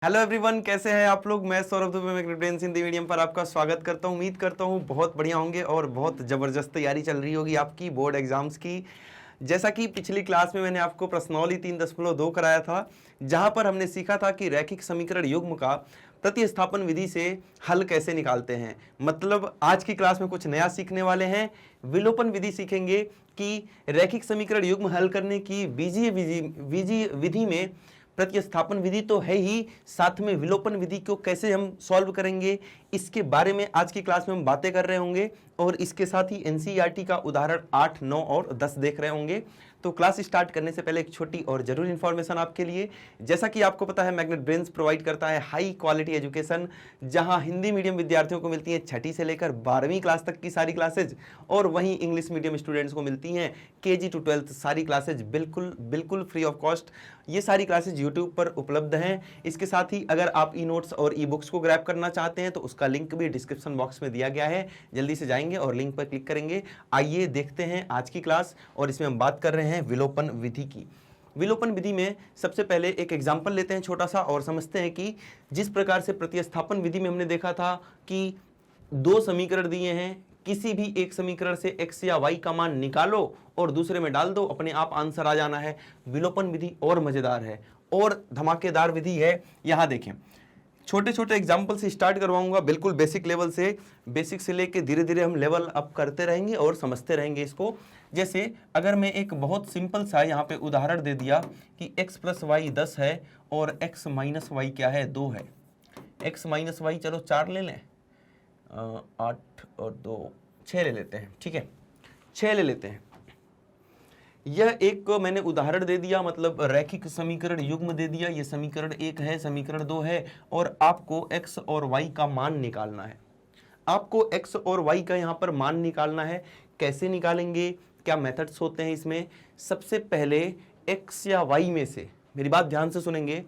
Hello everyone, कैसे हैं आप लोग। मैं सौरभ दुबे मैग्नेटिक्स हिंदी मीडियम पर आपका स्वागत करता हूं। उम्मीद करता हूं बहुत बढ़िया होंगे और बहुत ज़बरदस्त तैयारी चल रही होगी आपकी बोर्ड एग्जाम्स की। जैसा कि पिछली क्लास में मैंने आपको प्रश्नावली 3.2 कराया था, जहां पर हमने सीखा था कि रैखिक समीकरण युग्म का प्रतिस्थापन विधि से हल कैसे निकालते हैं। मतलब आज की क्लास में कुछ नया सीखने वाले हैं, विलोपन विधि सीखेंगे कि रैखिक समीकरण युग्म हल करने की बीजीय विधि में प्रतिस्थापन विधि तो है ही, साथ में विलोपन विधि को कैसे हम सॉल्व करेंगे, इसके बारे में आज की क्लास में हम बातें कर रहे होंगे। और इसके साथ ही एनसीईआरटी का उदाहरण 8, 9 और 10 देख रहे होंगे। तो क्लास स्टार्ट करने से पहले एक छोटी और जरूरी इंफॉर्मेशन आपके लिए। जैसा कि आपको पता है, मैग्नेट ब्रेन्स प्रोवाइड करता है हाई क्वालिटी एजुकेशन, जहां हिंदी मीडियम विद्यार्थियों को मिलती है 6ठी से लेकर 12वीं क्लास तक की सारी क्लासेज, और वहीं इंग्लिश मीडियम स्टूडेंट्स को मिलती हैं KG to 12th सारी क्लासेज बिल्कुल फ्री ऑफ कॉस्ट। ये सारी क्लासेज यूट्यूब पर उपलब्ध हैं। इसके साथ ही अगर आप ई नोट्स और ई बुक्स को ग्रैब करना चाहते हैं तो उसका लिंक भी डिस्क्रिप्शन बॉक्स में दिया गया है, जल्दी से जाएंगे और लिंक पर क्लिक करेंगे। आइए देखते हैं आज की क्लास, और इसमें हम बात कर रहे हैं विलोपन विधि की। विलोपन विधि में सबसे पहले एक एग्जाम्पल लेते हैं छोटा सा और समझते हैं कि जिस प्रकार से प्रतिस्थापन विधि में हमने देखा था कि दो समीकरण दिए हैं, किसी भी एक समीकरण से x या y का मान निकालो और दूसरे में डाल दो, अपने आप आंसर आ जाना है। विलोपन विधि और मजेदार है और धमाकेदार विधि है। यहां देखें, छोटे छोटे एग्जाम्पल से स्टार्ट करवाऊंगा, बिल्कुल बेसिक लेवल से, बेसिक से लेके धीरे धीरे हम लेवल अप करते रहेंगे और समझते रहेंगे इसको। जैसे अगर मैं एक बहुत सिंपल सा यहाँ पे उदाहरण दे दिया कि x + y 10 है और x - y क्या है, 2 है। x - y चलो 4 ले लें, 8 और 2 6 ले लेते हैं, ठीक है, 6 ले लेते हैं। यह एक को मैंने उदाहरण दे दिया, मतलब रैखिक समीकरण युग्म दे दिया। ये समीकरण 1 है, समीकरण 2 है, और आपको x और y का मान निकालना है। आपको x और y का यहाँ पर मान निकालना है। कैसे निकालेंगे, क्या मेथड्स होते हैं इसमें। सबसे पहले x या y में से, मेरी बात ध्यान से सुनेंगे,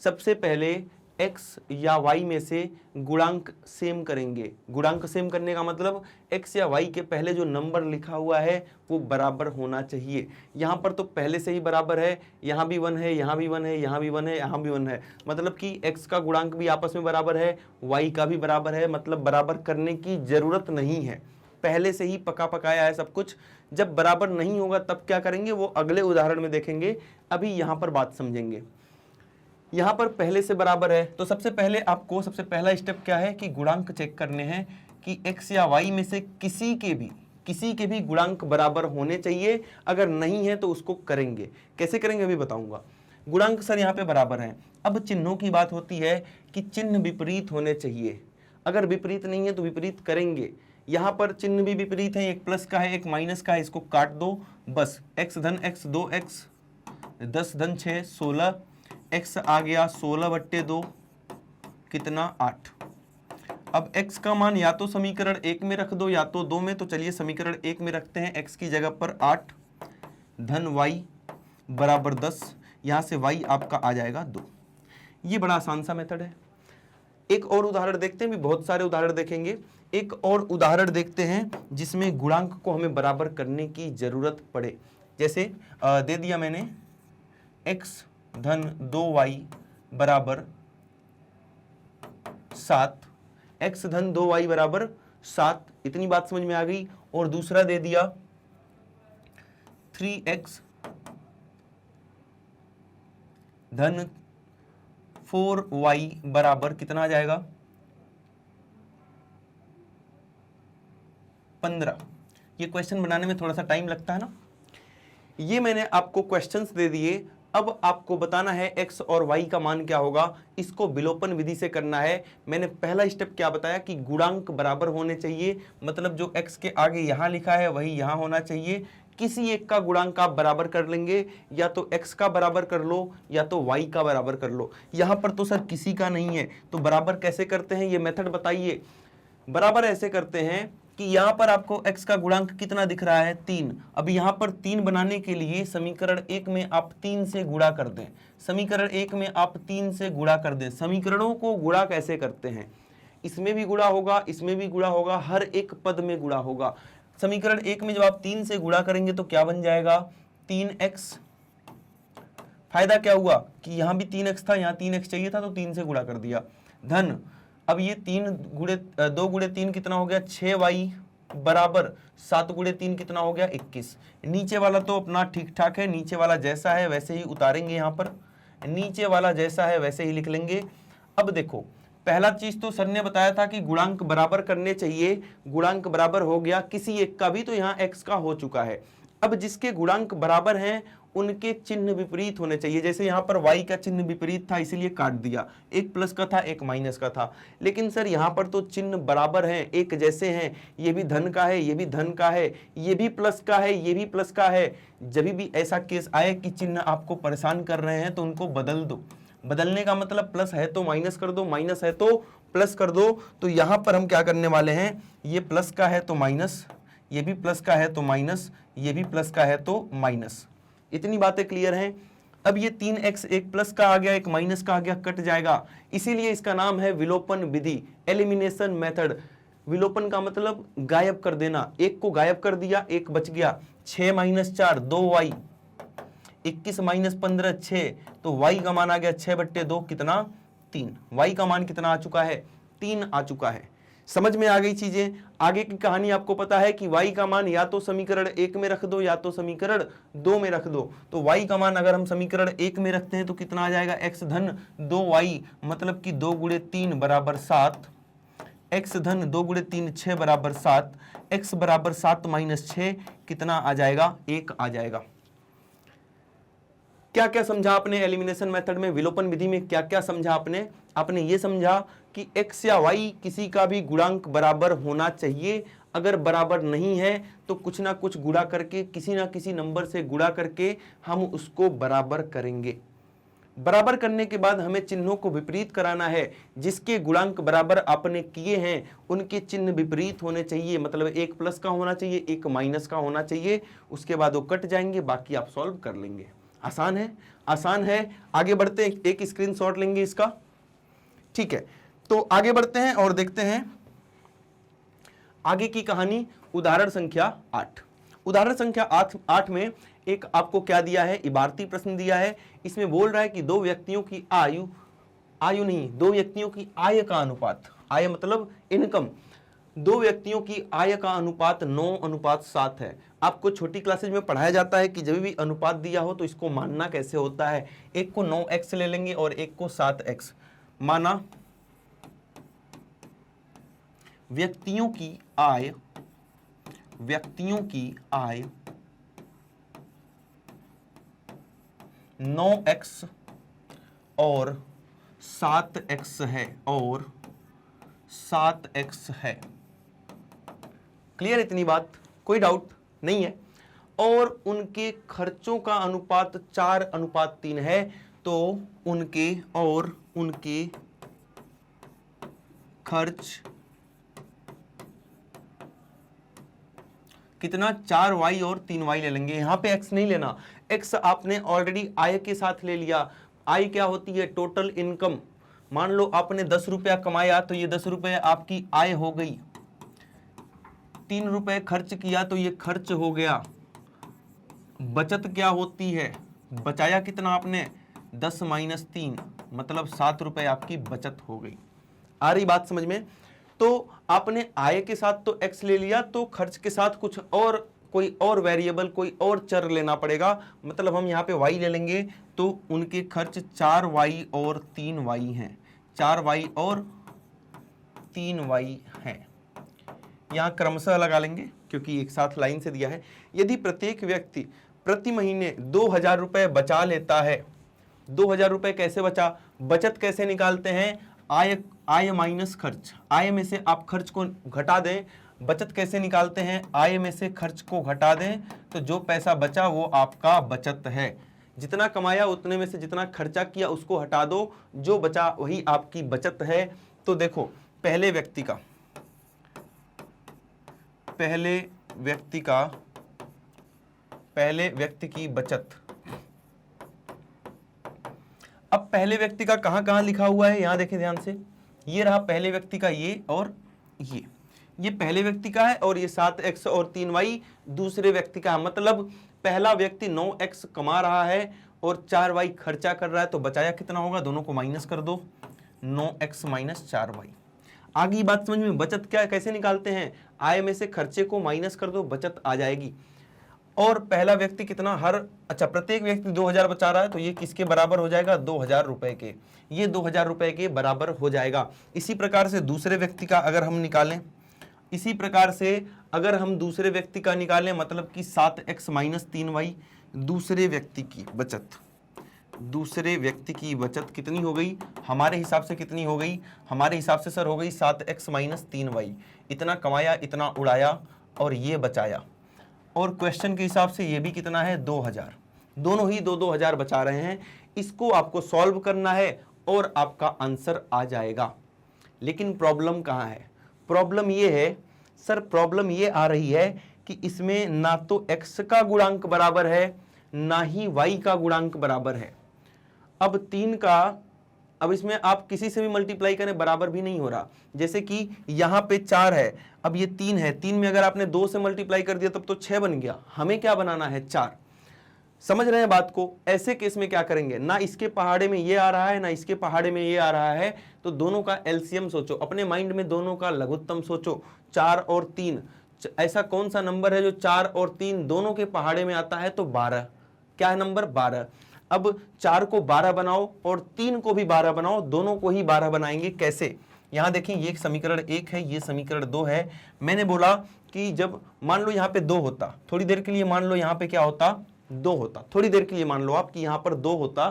सबसे पहले x या y में से गुणांक सेम करेंगे। गुणांक सेम करने का मतलब x या y के पहले जो नंबर लिखा हुआ है वो बराबर होना चाहिए। यहाँ पर तो पहले से ही बराबर है, यहाँ भी 1 है, यहाँ भी 1 है, यहाँ भी 1 है, यहाँ भी 1 है, मतलब कि x का गुणांक भी आपस में बराबर है, y का भी बराबर है, मतलब बराबर करने की जरूरत नहीं है, पहले से ही पका पकाया है सब कुछ। जब बराबर नहीं होगा तब क्या करेंगे वो अगले उदाहरण में देखेंगे, अभी यहाँ पर बात समझेंगे। यहाँ पर पहले से बराबर है तो सबसे पहले आपको सबसे पहला स्टेप क्या है कि गुणांक चेक करने हैं कि x या y में से किसी के भी गुणांक बराबर होने चाहिए। अगर नहीं है तो उसको करेंगे। कैसे करेंगे अभी बताऊंगा। गुणांक सर यहाँ पे बराबर हैं। अब चिन्हों की बात होती है कि चिन्ह विपरीत होने चाहिए। अगर विपरीत नहीं है तो विपरीत करेंगे। यहाँ पर चिन्ह भी विपरीत है, एक प्लस का है एक माइनस का है, इसको काट दो बस। x धन x 2x, 10 धन 6 16, x आ गया 16/2, कितना 8। अब x का मान या तो समीकरण 1 में रख दो या तो 2 में, तो चलिए समीकरण 1 में रखते हैं। x की जगह पर 8 धन y बराबर 10, यहाँ से y आपका आ जाएगा 2। ये बड़ा आसान सा मेथड है। एक और उदाहरण देखते हैं, भी बहुत सारे उदाहरण देखेंगे। एक और उदाहरण देखते हैं जिसमें गुणांक को हमें बराबर करने की जरूरत पड़े। जैसे दे दिया मैंने x धन 2y बराबर 7, x धन 2y बराबर 7, इतनी बात समझ में आ गई। और दूसरा दे दिया 3x धन 4y बराबर कितना आ जाएगा 15। ये क्वेश्चन बनाने में थोड़ा सा टाइम लगता है ना। ये मैंने आपको क्वेश्चंस दे दिए, अब आपको बताना है x और y का मान क्या होगा। इसको विलोपन विधि से करना है। मैंने पहला स्टेप क्या बताया कि गुणांक बराबर होने चाहिए, मतलब जो x के आगे यहां लिखा है वही यहां होना चाहिए। किसी एक का गुणांक आप बराबर कर लेंगे, या तो x का बराबर कर लो या तो y का बराबर कर लो। यहां पर तो सर किसी का नहीं है, तो बराबर कैसे करते हैं ये मेथड बताइए। बराबर ऐसे करते हैं कि यहां पर आपको x का गुणांक कितना दिख रहा है 3। अब यहां पर 3 बनाने के लिए समीकरण 1 में आप 3 से गुणा कर दें। समीकरण 1 में आप 3 से गुणा कर दें। समीकरणों को गुणा कैसे करते हैं, इसमें भी गुणा होगा, इसमें भी गुणा होगा, हर एक पद में गुणा होगा। समीकरण 1 में जब आप 3 से गुणा करेंगे तो क्या बन जाएगा 3x फायदा क्या हुआ कि यहाँ भी 3x था, यहाँ 3x चाहिए था तो 3 से गुणा कर दिया। धन अब ये 2 गुणे 3 कितना हो गया 6y बराबर 7 गुणे 3 कितना हो गया 21। नीचे वाला तो अपना ठीक ठाक है, नीचे वाला जैसा है वैसे ही उतारेंगे, यहाँ पर नीचे वाला जैसा है वैसे ही लिख लेंगे। अब देखो पहला चीज तो सर ने बताया था कि गुणांक बराबर करने चाहिए, गुणांक बराबर हो गया किसी एक का भी, तो यहाँ x का हो चुका है। अब जिसके गुणांक बराबर हैं उनके चिन्ह विपरीत होने चाहिए। जैसे यहाँ पर y का चिन्ह विपरीत था इसीलिए काट दिया, एक प्लस का था एक माइनस का था, लेकिन सर यहाँ पर तो चिन्ह बराबर हैं, एक जैसे हैं, ये भी धन का है ये भी धन का है, ये भी प्लस का है ये भी प्लस का है। जब भी ऐसा केस आए कि चिन्ह आपको परेशान कर रहे हैं तो उनको बदल दो। बदलने का मतलब प्लस है तो माइनस कर दो, माइनस है तो प्लस कर दो। तो यहाँ पर हम क्या करने वाले हैं, ये प्लस का है तो माइनस, ये भी प्लस का है तो माइनस, ये भी प्लस का है तो माइनस। इतनी बातें क्लियर हैं। अब ये 3x एक प्लस का आ गया एक माइनस का आ गया, कट जाएगा, इसीलिए इसका नाम है विलोपन विधि, एलिमिनेशन मेथड। विलोपन का मतलब गायब कर देना, एक को गायब कर दिया एक बच गया। 6 - 4 2y, 21 - 15 6, तो y का मान आ गया 6/2 कितना 3। y का मान कितना आ चुका है 3 आ चुका है। समझ में आ गई चीजें। आगे की कहानी आपको पता है कि y का मान या तो समीकरण 1 में रख दो या तो समीकरण 2 में रख दो। तो y का मान अगर हम समीकरण 1 में रखते हैं तो कितना आ जाएगा x धन 2y, मतलब कि 2 गुणे 3 बराबर 7, x धन 2 गुणे 3 6 बराबर 7, x बराबर 7 - 6 कितना आ जाएगा 1 आ जाएगा। क्या क्या समझा आपने एलिमिनेशन मेथड में, विलोपन विधि में क्या क्या समझा आपने? आपने ये समझा कि x या y किसी का भी गुणांक बराबर होना चाहिए, अगर बराबर नहीं है तो कुछ ना कुछ गुणा करके, किसी ना किसी नंबर से गुणा करके हम उसको बराबर करेंगे। बराबर करने के बाद हमें चिन्हों को विपरीत कराना है। जिसके गुणांक बराबर आपने किए हैं उनके चिन्ह विपरीत होने चाहिए, मतलब एक प्लस का होना चाहिए एक माइनस का होना चाहिए, उसके बाद वो कट जाएंगे, बाकी आप सॉल्व कर लेंगे। आसान है, आसान है। आगे बढ़ते हैं, एक स्क्रीनशॉट लेंगे इसका, ठीक है। तो आगे बढ़ते हैं और देखते हैं आगे की कहानी। उदाहरण संख्या 8। उदाहरण संख्या 8 में एक आपको क्या दिया है, इबारती प्रश्न दिया है। इसमें बोल रहा है कि दो व्यक्तियों की दो व्यक्तियों की आय का अनुपात, आय मतलब इनकम, दो व्यक्तियों की आय का अनुपात 9:7 है। आपको छोटी क्लासेज में पढ़ाया जाता है कि जब भी अनुपात दिया हो तो इसको मानना कैसे होता है। एक को 9x ले लेंगे और एक को 7x। माना व्यक्तियों की आय 9x और 7x है, और 7x है। क्लियर इतनी बात, कोई डाउट नहीं है। और उनके खर्चों का अनुपात 4:3 है, तो उनके खर्च कितना 4y और 3y ले लेंगे। यहां पे x नहीं लेना, x आपने ऑलरेडी आय के साथ ले लिया। आय क्या होती है, टोटल इनकम। मान लो आपने 10 रुपया कमाया तो ये 10 रुपये आपकी आय हो गई। 3 रुपए खर्च किया तो ये खर्च हो गया। बचत क्या होती है, बचाया कितना आपने 10 - 3, मतलब 7 रुपए आपकी बचत हो गई। आ रही बात समझ में? तो आपने आय के साथ तो x ले लिया, तो खर्च के साथ कुछ और, कोई और वेरिएबल, कोई और चर लेना पड़ेगा। मतलब हम यहाँ पे y ले लेंगे, तो उनके खर्च 4y और 3y हैं, 4y और 3y हैं। यहाँ क्रमशः लगा लेंगे क्योंकि एक साथ लाइन से दिया है। यदि प्रत्येक व्यक्ति प्रति महीने 2000 रुपए बचा लेता है, 2000 रुपए कैसे बचा, बचत कैसे निकालते हैं, आय माइनस खर्च। आय में से आप खर्च को घटा दें, बचत कैसे निकालते हैं, आय में से खर्च को घटा दें, तो जो पैसा बचा वो आपका बचत है। जितना कमाया उतने में से जितना खर्चा किया उसको हटा दो, जो बचा वही आपकी बचत है। तो देखो पहले व्यक्ति की बचत। अब पहले व्यक्ति का कहां लिखा हुआ है, यहां देखें ध्यान से। ये रहा पहले व्यक्ति का, ये और ये पहले व्यक्ति का है, और ये 7x और 3y दूसरे व्यक्ति का है। मतलब पहला व्यक्ति 9x कमा रहा है और 4y खर्चा कर रहा है, तो बचाया कितना होगा, दोनों को माइनस कर दो, 9x माइनस 4y। आगे बात समझ में, बचत क्या कैसे निकालते हैं, आय में से खर्चे को माइनस कर दो, बचत आ जाएगी। और पहला व्यक्ति कितना अच्छा प्रत्येक व्यक्ति 2000 बचा रहा है, तो ये किसके बराबर हो जाएगा, 2000 रुपए के, ये 2000 रुपए के बराबर हो जाएगा। इसी प्रकार से दूसरे व्यक्ति का अगर हम निकालें, इसी प्रकार से अगर हम दूसरे व्यक्ति का निकालें, मतलब कि 7x माइनस 3y, दूसरे व्यक्ति की बचत, दूसरे व्यक्ति की बचत कितनी हो गई, हमारे हिसाब से कितनी हो गई, हमारे हिसाब से सर हो गई 7x माइनस 3y। इतना कमाया, इतना उड़ाया और ये बचाया, और क्वेश्चन के हिसाब से ये भी कितना है, 2000। दोनों ही 2-2000 बचा रहे हैं। इसको आपको सॉल्व करना है और आपका आंसर आ जाएगा। लेकिन प्रॉब्लम कहाँ है, प्रॉब्लम ये है सर, प्रॉब्लम ये आ रही है कि इसमें ना तो x का गुणांक बराबर है, ना ही y का गुणांक बराबर है। अब 3 का, अब इसमें आप किसी से भी मल्टीप्लाई करें बराबर भी नहीं हो रहा। जैसे कि यहाँ पे 4 है, अब ये 3 है, 3 में अगर आपने 2 से मल्टीप्लाई कर दिया तब तो 6 बन गया, हमें क्या बनाना है, 4। समझ रहे हैं बात को। ऐसे केस में क्या करेंगे, ना इसके पहाड़े में ये आ रहा है, ना इसके पहाड़े में ये आ रहा है, तो दोनों का एलसीएम सोचो, अपने माइंड में दोनों का लघुत्तम सोचो। 4 और 3, ऐसा कौन सा नंबर है जो 4 और 3 दोनों के पहाड़े में आता है, तो 12। क्या है नंबर, 12। अब 4 को 12 बनाओ और 3 को भी 12 बनाओ, दोनों को ही 12 बनाएंगे। कैसे, यहां देखिए, ये समीकरण 1 है, ये समीकरण 2 है। मैंने बोला कि जब मान लो यहाँ पे 2 होता, थोड़ी देर के लिए मान लो यहाँ पे क्या होता, 2 होता, थोड़ी देर के लिए मान लो आप कि यहाँ पर 2 होता,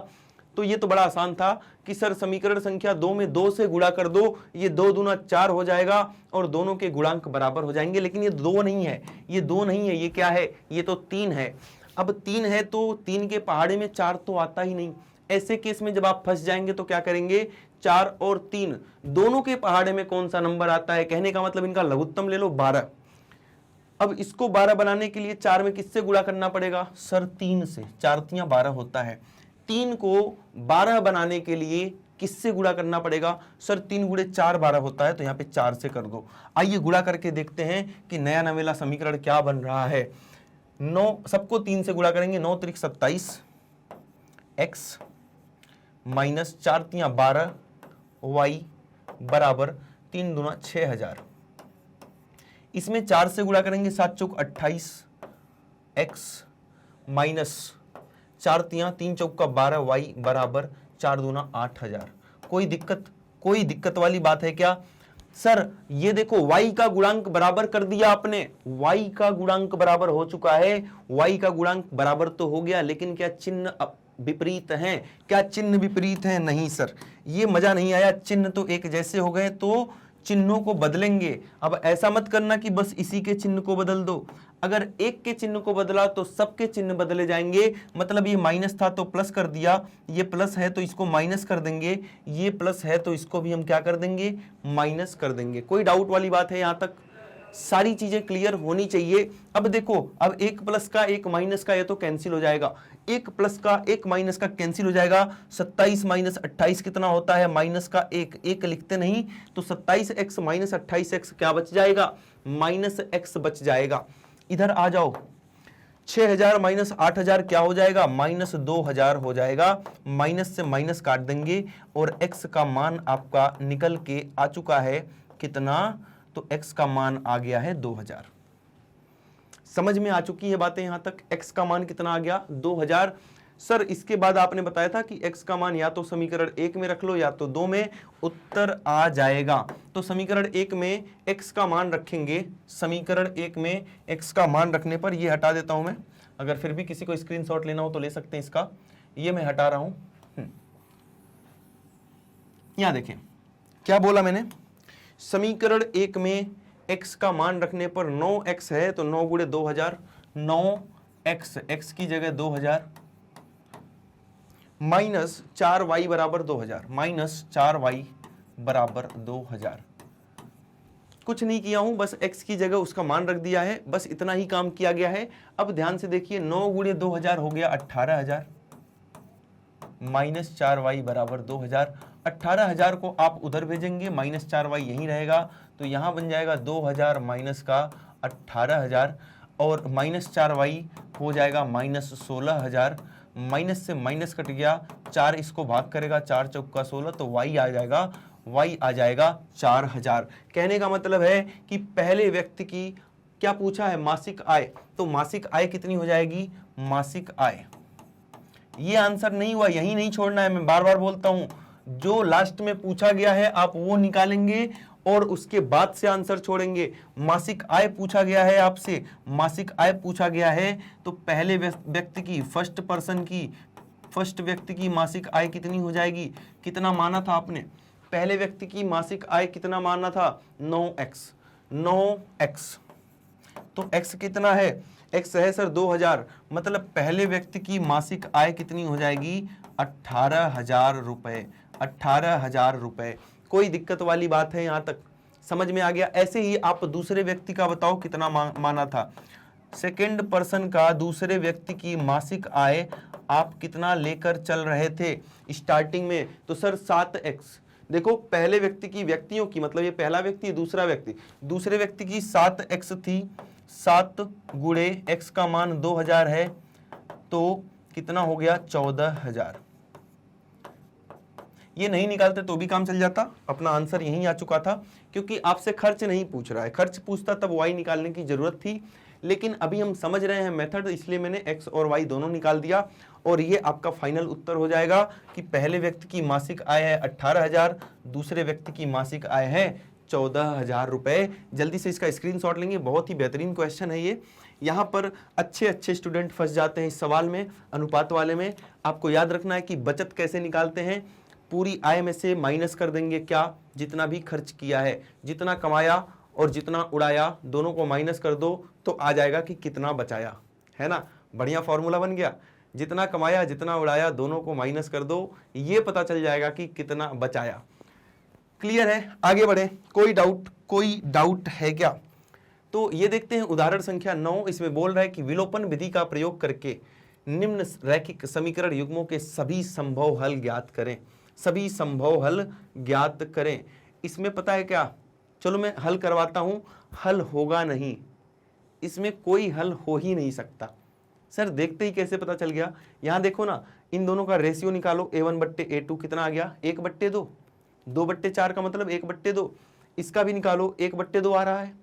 तो ये तो बड़ा आसान था कि सर समीकरण संख्या 2 में 2 से गुणा कर दो, ये 2 दूना 4 हो जाएगा और दोनों के गुणांक बराबर हो जाएंगे। लेकिन ये 2 नहीं है, ये 2 नहीं है, ये क्या है, ये तो 3 है। अब 3 है तो 3 के पहाड़े में 4 तो आता ही नहीं। ऐसे केस में जब आप फंस जाएंगे तो क्या करेंगे, 4 और 3 दोनों के पहाड़े में कौन सा नंबर आता है, कहने का मतलब इनका लघुत्तम ले लो 12। अब इसको 12 बनाने के लिए 4 में किससे गुणा करना पड़ेगा, सर 3 से, 4 तियां 12 होता है। 3 को 12 बनाने के लिए किससे गुणा करना पड़ेगा, सर 3 गुणे 4 12 होता है, तो यहाँ पे 4 से कर दो। आइए गुणा करके देखते हैं कि नया नवेला समीकरण क्या बन रहा है। 9 सबको 3 से गुणा करेंगे, 9 त्रिक 27 x माइनस 4 तियां 12 y बराबर 3 दूना 6000। इसमें 4 से गुणा करेंगे, 7 चौक 28 x माइनस 4 तियां 3 चौक का 12 y बराबर 4 दूना 8000। कोई दिक्कत वाली बात है क्या, सर ये देखो y का गुणांक बराबर कर दिया आपने, y का गुणांक बराबर हो चुका है, y का गुणांक बराबर तो हो गया, लेकिन क्या चिन्ह विपरीत हैं, क्या चिन्ह विपरीत हैं, नहीं सर ये मजा नहीं आया। चिन्ह तो एक जैसे हो गए तो चिन्हों को बदलेंगे। अब ऐसा मत करना कि बस इसी के चिन्ह को बदल दो, अगर एक के चिन्ह को बदला तो सबके चिन्ह बदले जाएंगे। मतलब ये माइनस था तो प्लस कर दिया, ये प्लस है तो इसको माइनस कर देंगे, ये प्लस है तो इसको भी हम क्या कर देंगे, माइनस कर देंगे। कोई डाउट वाली बात है, यहां तक सारी चीजें क्लियर होनी चाहिए। अब देखो, अब एक प्लस का एक माइनस का ये तो कैंसिल हो जाएगा, एक प्लस का एक माइनस का कैंसिल हो जाएगा। 27 माइनस 28 कितना होता है, माइनस का एक लिखते नहीं, तो 27x माइनस 28x क्या बच जाएगा, माइनस x बच जाएगा। इधर आ जाओ, 6000 माइनस 8000 क्या हो जाएगा, माइनस 2000 हो जाएगा। माइनस से माइनस काट देंगे और x का मान आपका निकल के आ चुका है कितना, तो x का मान आ गया है 2000। समझ में आ चुकी है बातें यहां तक, x का मान कितना आ गया, 2000। सर इसके बाद आपने बताया था कि x का मान या तो समीकरण 1 में रख लो या तो 2 में, उत्तर आ जाएगा। तो समीकरण 1 में x का मान रखेंगे, समीकरण 1 में x का मान रखने पर, ये हटा देता हूं मैं, अगर फिर भी किसी को स्क्रीनशॉट लेना हो तो ले सकते हैं इसका, ये मैं हटा रहा हूं। यहां देखें क्या बोला मैंने, समीकरण 1 में x का मान रखने पर 9x है तो 9 गुणे 2000, 9x, x की जगह 2000 माइनस 4y बराबर 2000, माइनस 4y बराबर 2000। कुछ नहीं किया हूं, बस x की जगह उसका मान रख दिया है, बस इतना ही काम किया गया है। अब ध्यान से देखिए, 9 गुणे 2000 हो गया 18000 माइनस 4y बराबर 2000। 18000 को आप उधर भेजेंगे, माइनस 4y यहीं रहेगा, तो यहां बन जाएगा 2000 माइनस का 18000 और माइनस 4y हो जाएगा माइनस 16000 माइनस से माइनस कट गया, 4 इसको भाग करेगा, 4 चौका 16, तो y आ जाएगा, y आ जाएगा 4000। कहने का मतलब है कि पहले व्यक्ति की क्या पूछा है, मासिक आय, तो मासिक आय कितनी हो जाएगी, मासिक आय। ये आंसर नहीं हुआ, यही नहीं छोड़ना है, मैं बार बार बोलता हूं, जो लास्ट में पूछा गया है आप वो निकालेंगे और उसके बाद से आंसर छोड़ेंगे। मासिक आय पूछा गया है आपसे, मासिक आय पूछा गया है, तो पहले व्यक्ति की, फर्स्ट व्यक्ति की मासिक आय कितनी हो जाएगी, कितना माना था आपने, पहले व्यक्ति की मासिक आय कितना माना था, 9x, तो x कितना है, x है सर 2000, मतलब पहले व्यक्ति की मासिक आय कितनी हो जाएगी, 18,000 रुपए, 18,000 रुपए। कोई दिक्कत वाली बात है, यहां तक समझ में आ गया। ऐसे ही आप दूसरे व्यक्ति का बताओ कितना माना था, सेकेंड पर्सन का दूसरे व्यक्ति की मासिक आय आप कितना लेकर चल रहे थे स्टार्टिंग में, तो सर 7x। देखो पहले व्यक्ति की, व्यक्तियों की मतलब ये पहला व्यक्ति दूसरा व्यक्ति, दूसरे व्यक्ति की 7x थी, 7 गुणे x का मान 2000 है, तो कितना हो गया, 14,000। ये नहीं निकालते तो भी काम चल जाता, अपना आंसर यहीं आ चुका था, क्योंकि आपसे खर्च नहीं पूछ रहा है, खर्च पूछता तब y निकालने की जरूरत थी, लेकिन अभी हम समझ रहे हैं मेथड, इसलिए मैंने x और y दोनों निकाल दिया, और ये आपका फाइनल उत्तर हो जाएगा कि पहले व्यक्ति की मासिक आय है 18,000, दूसरे व्यक्ति की मासिक आय है 14,000 रुपए। जल्दी से इसका स्क्रीनशॉट लेंगे, बहुत ही बेहतरीन क्वेश्चन है ये। यहाँ पर अच्छे स्टूडेंट फंस जाते हैं इस सवाल में, अनुपात वाले में। आपको याद रखना है कि बचत कैसे निकालते हैं, पूरी आय में से माइनस कर देंगे क्या, जितना भी खर्च किया है, जितना कमाया और जितना उड़ाया दोनों को माइनस कर दो, तो आ जाएगा कि कितना बचाया, है ना। बढ़िया फॉर्मूला बन गया, जितना कमाया जितना उड़ाया दोनों को माइनस कर दो, ये पता चल जाएगा कि कितना बचाया। क्लियर है, आगे बढ़े। कोई डाउट है क्या? तो ये देखते हैं उदाहरण संख्या 9, इसमें बोल रहा है कि विलोपन विधि का प्रयोग करके निम्न रैखिक समीकरण युग्मों के सभी संभव हल ज्ञात करें, सभी संभव हल ज्ञात करें। इसमें पता है क्या, चलो मैं हल करवाता हूं, हल होगा नहीं, इसमें कोई हल हो ही नहीं सकता। सर देखते ही कैसे पता चल गया, यहां देखो ना, इन दोनों का रेशियो निकालो, a1/a2 कितना आ गया, 1/2, 2/4 का मतलब 1/2, इसका भी निकालो, 1/2 आ रहा है,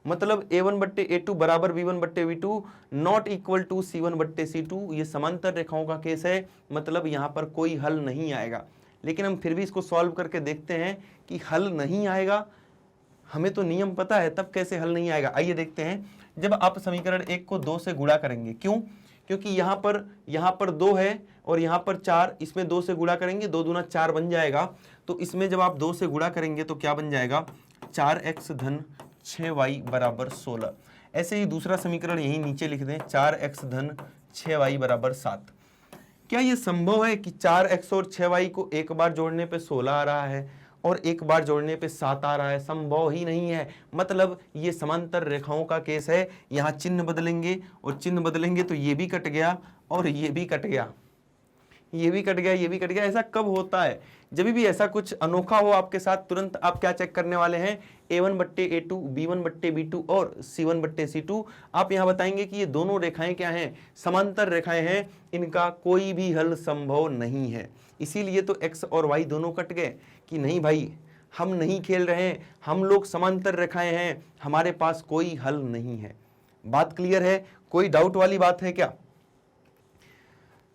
मतलब a1/a2 बराबर b1/v2 not equal to c1/c2। ये समांतर रेखाओं का केस है, मतलब यहां पर कोई हल नहीं आएगा। लेकिन हम फिर भी इसको सॉल्व करके देखते हैं कि हल नहीं आएगा, हमें तो नियम पता है, तब कैसे हल नहीं आएगा। आइए देखते हैं, जब आप समीकरण 1 को 2 से गुणा करेंगे, क्यों, क्योंकि यहाँ पर 2 है और यहाँ पर 4, इसमें 2 से गुणा करेंगे, 2 दूना 4 बन जाएगा। तो इसमें जब आप 2 से गुणा करेंगे तो क्या बन जाएगा, 4x धन 6y बराबर 16। ऐसे ही दूसरा समीकरण यही नीचे लिख दें, 4x धन 6y बराबर 7। क्या ये संभव है कि 4x और 6y को एक बार जोड़ने पे 16 आ रहा है और एक बार जोड़ने पे 7 आ रहा है? संभव ही नहीं है। मतलब ये समांतर रेखाओं का केस है। यहाँ चिन्ह बदलेंगे और चिन्ह बदलेंगे तो ये भी कट गया और ये भी कट गया, ये भी कट गया, ये भी कट गया। ऐसा कब होता है? जब भी ऐसा कुछ अनोखा हो आपके साथ, तुरंत आप क्या चेक करने वाले हैं, a1/a2, b1/b2 और c1/c2। आप यहाँ बताएंगे कि ये दोनों रेखाएं क्या हैं, समांतर रेखाएं हैं, इनका कोई भी हल संभव नहीं है। इसीलिए तो x और y दोनों कट गए कि नहीं भाई, हम नहीं खेल रहे हैं, हम लोग समांतर रेखाएं हैं, हमारे पास कोई हल नहीं है। बात क्लियर है? कोई डाउट वाली बात है क्या?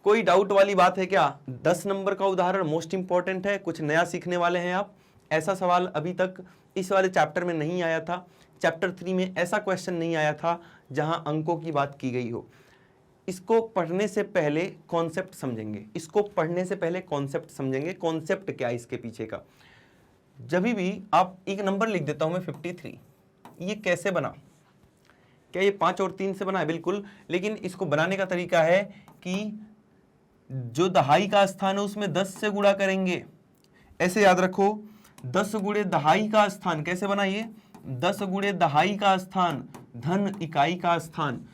कोई डाउट वाली बात है क्या? 10 नंबर का उदाहरण मोस्ट इंपॉर्टेंट है, कुछ नया सीखने वाले हैं आप। ऐसा सवाल अभी तक इस वाले चैप्टर में नहीं आया था, चैप्टर 3 में ऐसा क्वेश्चन नहीं आया था जहां अंकों की बात की गई हो। इसको पढ़ने से पहले कॉन्सेप्ट समझेंगे, इसको पढ़ने से पहले कॉन्सेप्ट समझेंगे, कॉन्सेप्ट क्या है इसके पीछे का। जब भी आप एक नंबर लिख देता हूं मैं 53, ये कैसे बना? क्या ये 5 और 3 से बना है? बिल्कुल। लेकिन इसको बनाने का तरीका है कि जो दहाई का स्थान है उसमें 10 से गुणा करेंगे। ऐसे याद रखो, 10 गुणे दहाई का स्थान कैसे बनाइए, 10 गुणे दहाई का स्थान धन इकाई का स्थान।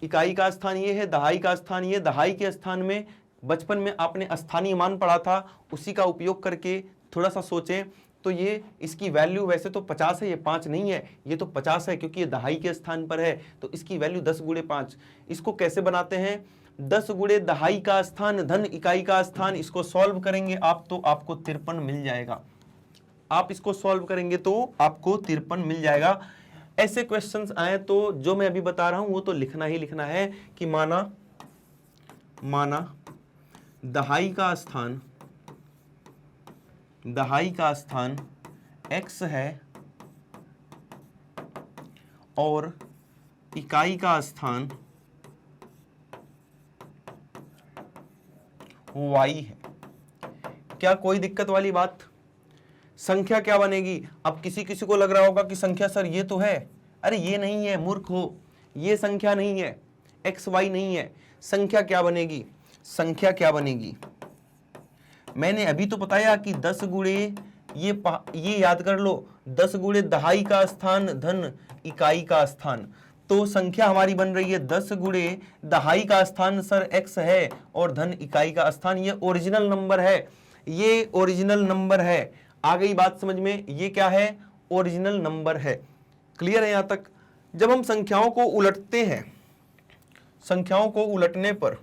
इकाई का स्थान ये है, दहाई का स्थान ये। दहाई के स्थान में बचपन में आपने स्थानीय मान पढ़ा था, उसी का उपयोग करके थोड़ा सा सोचें तो ये इसकी वैल्यू वैसे तो 50 है, ये 5 नहीं है, ये तो 50 है क्योंकि ये दहाई के स्थान पर है, तो इसकी वैल्यू 10 गुणे 5। इसको कैसे बनाते हैं? 10 गुणे दहाई का स्थान धन इकाई का स्थान, इसको सॉल्व करेंगे आप तो आपको 53 मिल जाएगा। आप इसको सॉल्व करेंगे तो आपको 53 मिल जाएगा। ऐसे क्वेश्चंस आए तो जो मैं अभी बता रहा हूं वो तो लिखना ही लिखना है कि माना दहाई का स्थान x है और इकाई का स्थान y है। क्या कोई दिक्कत वाली बात? संख्या क्या बनेगी? अब किसी किसी को लग रहा होगा कि संख्या सर ये तो है, अरे ये नहीं है मूर्ख हो, ये संख्या नहीं है, एक्स वाई नहीं है। संख्या क्या बनेगी? संख्या क्या बनेगी? मैंने अभी तो बताया कि 10 गुणे ये याद कर लो, 10 गुणे दहाई का स्थान धन इकाई का स्थान, तो संख्या हमारी बन रही है 10 गुणे दहाई का स्थान सर x है और धन इकाई का स्थान, ये ओरिजिनल नंबर है, ये ओरिजिनल नंबर है। आ गई बात समझ में? ये क्या है? ओरिजिनल नंबर है। क्लियर है यहां तक? जब हम संख्याओं को उलटते हैं, संख्याओं को उलटने पर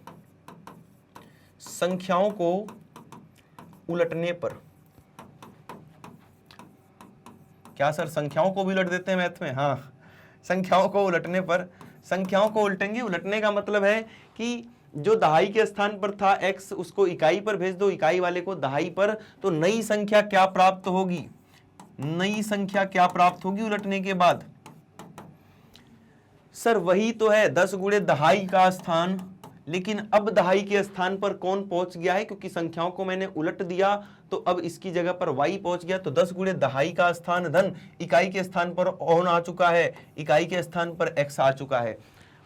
क्या सर संख्याओं को भी उलट देते हैं मैथ में? हाँ, संख्याओं को उलटने पर, संख्याओं को उलटेंगे। उलटने का मतलब है कि जो दहाई के स्थान पर था x, उसको इकाई पर भेज दो, इकाई वाले को दहाई पर, तो नई संख्या क्या प्राप्त होगी? नई संख्या क्या प्राप्त होगी उलटने के बाद? सर वही तो है 10 गुणे दहाई का स्थान, लेकिन अब दहाई के स्थान पर कौन पहुंच गया है? क्योंकि संख्याओं को मैंने उलट दिया तो अब इसकी जगह पर y पहुंच गया, तो 10 गुणे दहाई का स्थान धन इकाई के स्थान पर ओन आ चुका है, इकाई के स्थान पर x आ चुका है।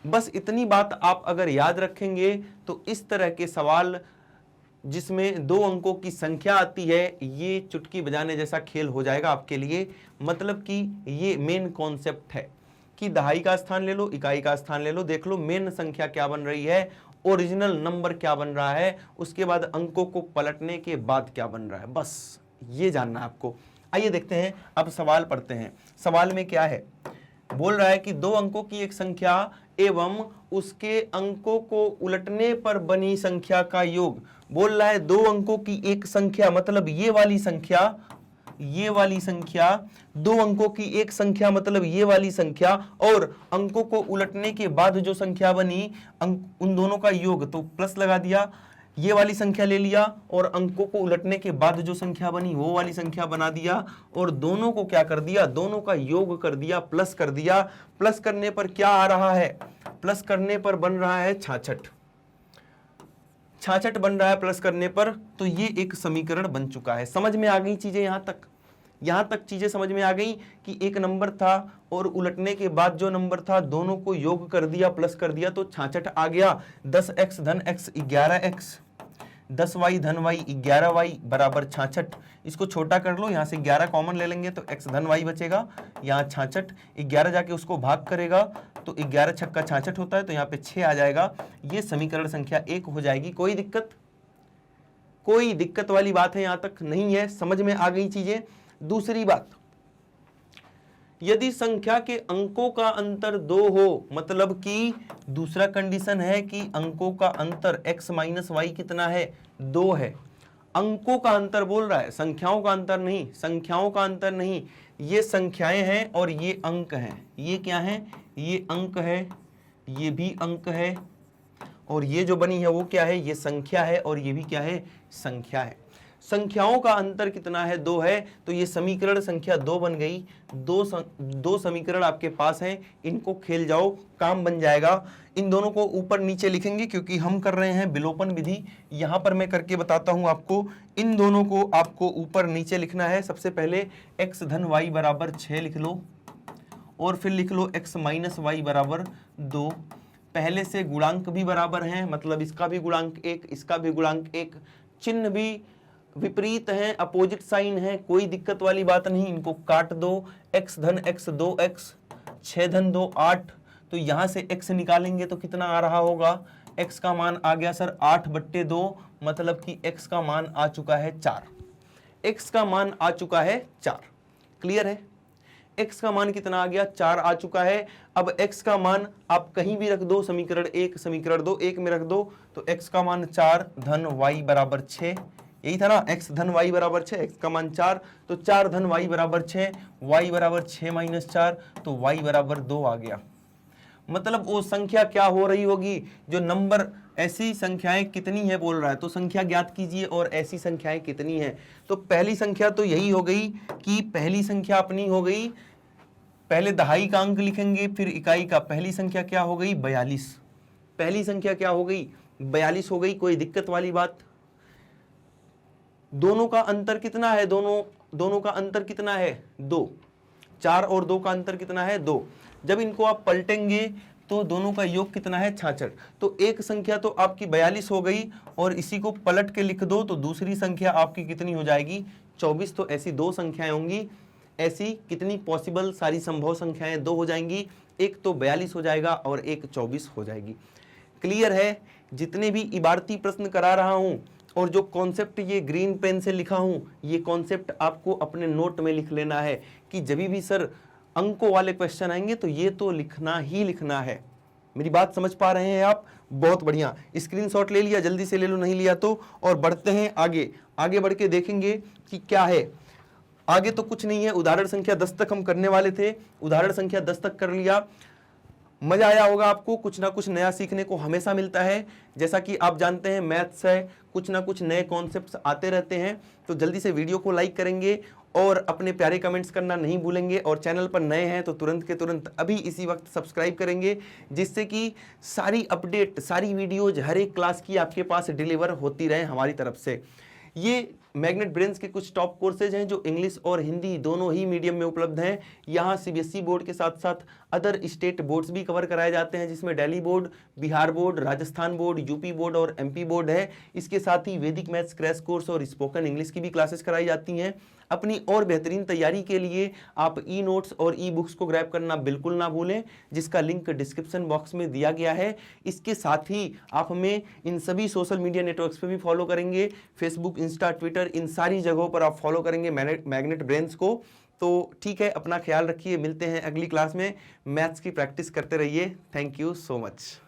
बस इतनी बात आप अगर याद रखेंगे तो इस तरह के सवाल जिसमें 2 अंकों की संख्या आती है, ये चुटकी बजाने जैसा खेल हो जाएगा आपके लिए। मतलब कि ये मेन कॉन्सेप्ट है कि दहाई का स्थान ले लो, इकाई का स्थान ले लो, देख लो मेन संख्या क्या बन रही है, ओरिजिनल नंबर क्या बन रहा है, उसके बाद अंकों को पलटने के बाद क्या बन रहा है, बस ये जानना है आपको। आइए देखते हैं, अब सवाल पढ़ते हैं। सवाल में क्या है? बोल रहा है कि 2 अंकों की एक संख्या एवं उसके अंकों को उलटने पर बनी संख्या का योग। बोल रहा है 2 अंकों की एक संख्या, मतलब ये वाली संख्या, 2 अंकों की एक संख्या मतलब ये वाली संख्या, और अंकों को उलटने के बाद जो संख्या बनी उन दोनों का योग, तो प्लस लगा दिया, ये वाली संख्या ले लिया और अंकों को उलटने के बाद जो संख्या बनी वो वाली संख्या बना दिया, और दोनों को क्या कर दिया? दोनों का योग कर दिया, प्लस कर दिया। प्लस करने पर क्या आ रहा है? प्लस करने पर बन रहा है 66 बन रहा है प्लस करने पर, तो ये एक समीकरण बन चुका है। समझ में आ गई चीजें? यहां तक चीजें समझ में आ गई कि एक नंबर था और उलटने के बाद जो नंबर था दोनों को योग कर दिया, प्लस कर दिया, तो 66 आ गया। 10x धन x 11x, 10y धन y 11y बराबर 66। इसको छोटा कर लो, यहाँ से 11 कॉमन ले लेंगे तो x धन y बचेगा, यहाँ 66, 11 जाके उसको भाग करेगा तो 11 छक्का 66 होता है, तो यहाँ पे 6 आ जाएगा। ये समीकरण संख्या 1 हो जाएगी। कोई दिक्कत वाली बात है यहाँ तक? नहीं है, समझ में आ गई चीजें। दूसरी बात, यदि संख्या के अंकों का अंतर 2 हो, मतलब कि दूसरा कंडीशन है कि अंकों का अंतर x माइनस वाई कितना है? 2 है। अंकों का अंतर बोल रहा है, संख्याओं का अंतर नहीं, संख्याओं का अंतर नहीं, ये संख्याएं हैं और ये अंक हैं। ये क्या है? ये अंक है, ये भी अंक है, और ये जो बनी है वो क्या है? ये संख्या है, और ये भी क्या है? संख्या है। संख्याओं का अंतर कितना है? 2 है, तो ये समीकरण संख्या 2 बन गई। दो समीकरण आपके पास हैं, इनको खेल जाओ, काम बन जाएगा। इन दोनों को ऊपर नीचे लिखेंगे क्योंकि हम कर रहे हैं विलोपन विधि। यहां पर मैं करके बताता हूं आपको। इन दोनों को आपको ऊपर नीचे लिखना है। सबसे पहले x धन y बराबर 6 लिख लो, और फिर लिख लो x माइनस वाई बराबर 2। पहले से गुणांक भी बराबर हैं, मतलब इसका भी गुणांक 1, इसका भी गुणांक 1, चिन्ह भी विपरीत हैं, अपोजिट साइन है, कोई दिक्कत वाली बात नहीं, इनको काट दो। x धन x 2x, 6 धन 2 8, तो यहां से x निकालेंगे तो कितना आ रहा होगा? x का मान आ गया सर 8/2, मतलब कि x का मान आ चुका है 4। x का मान आ चुका है 4। क्लियर है? x का मान कितना आ गया, 4 आ चुका है। अब x का मान आप कहीं भी रख दो, समीकरण 1 समीकरण 2 1 में रख दो, तो x का मान 4 धन y बराबर 6, यही था ना, x धन y बराबर 6, x का मान 4, तो 4 धन y बराबर 6, y बराबर 6 माइनस 4, तो y बराबर 2 आ गया। मतलब वो संख्या क्या हो रही होगी, जो नंबर, ऐसी संख्याएं कितनी है बोल रहा है, तो संख्या ज्ञात कीजिए और ऐसी संख्याएं कितनी है। तो पहली संख्या तो यही हो गई कि पहली संख्या अपनी हो गई, पहले दहाई का अंक लिखेंगे फिर इकाई का। पहली संख्या क्या हो गई, 42। पहली संख्या क्या हो गई, 42 हो गई। कोई दिक्कत वाली बात? दोनों का अंतर कितना है, दोनों का अंतर कितना है, 2। 4 और 2 का अंतर कितना है, 2। जब इनको आप पलटेंगे तो दोनों का योग कितना है, 66। तो एक संख्या तो आपकी 42 हो गई, और इसी को पलट के लिख दो तो दूसरी संख्या आपकी कितनी हो जाएगी, 24। तो ऐसी 2 संख्याएं होंगी। ऐसी कितनी पॉसिबल सारी संभव संख्याएं 2 हो जाएंगी, एक तो 42 हो जाएगा और एक 24 हो जाएगी। क्लियर है? जितने भी इबारती प्रश्न करा रहा हूं और जो कॉन्सेप्ट ये ग्रीन पेन से लिखा हूं, ये कॉन्सेप्ट आपको अपने नोट में लिख लेना है कि जब भी सर अंकों वाले क्वेश्चन आएंगे तो ये तो लिखना ही लिखना है। मेरी बात समझ पा रहे हैं आप? बहुत बढ़िया। स्क्रीनशॉट ले लिया, जल्दी से ले लो, नहीं लिया तो। और बढ़ते हैं आगे, आगे बढ़ के देखेंगे कि क्या है आगे। तो कुछ नहीं है, उदाहरण संख्या 10 तक हम करने वाले थे, उदाहरण संख्या 10 तक कर लिया। मजा आया होगा आपको, कुछ ना कुछ नया सीखने को हमेशा मिलता है। जैसा कि आप जानते हैं मैथ्स है, कुछ ना कुछ नए कॉन्सेप्ट्स आते रहते हैं। तो जल्दी से वीडियो को लाइक करेंगे और अपने प्यारे कमेंट्स करना नहीं भूलेंगे। और चैनल पर नए हैं तो तुरंत के तुरंत अभी इसी वक्त सब्सक्राइब करेंगे, जिससे कि सारी अपडेट, सारी वीडियोज हर एक क्लास की आपके पास डिलीवर होती रहे हमारी तरफ से। ये मैग्नेट ब्रेन्स के कुछ टॉप कोर्सेज हैं जो इंग्लिश और हिंदी दोनों ही मीडियम में उपलब्ध हैं। यहाँ सीबीएसई बोर्ड के साथ साथ अदर स्टेट बोर्ड्स भी कवर कराए जाते हैं, जिसमें Delhi board, Bihar board, Rajasthan board, UP board और एमपी बोर्ड है। इसके साथ ही वैदिक मैथ्स क्रैश कोर्स और स्पोकन इंग्लिश की भी क्लासेस कराई जाती हैं। अपनी और बेहतरीन तैयारी के लिए आप ई नोट्स और ई बुक्स को ग्रैब करना बिल्कुल ना भूलें, जिसका लिंक डिस्क्रिप्शन बॉक्स में दिया गया है। इसके साथ ही आप हमें इन सभी सोशल मीडिया नेटवर्क्स पे भी फॉलो करेंगे, फेसबुक, इंस्टा, ट्विटर, इन सारी जगहों पर आप फॉलो करेंगे मैग्नेट ब्रेन्स को। तो ठीक है, अपना ख्याल रखिए, मिलते हैं अगली क्लास में। मैथ्स की प्रैक्टिस करते रहिए। Thank you so much.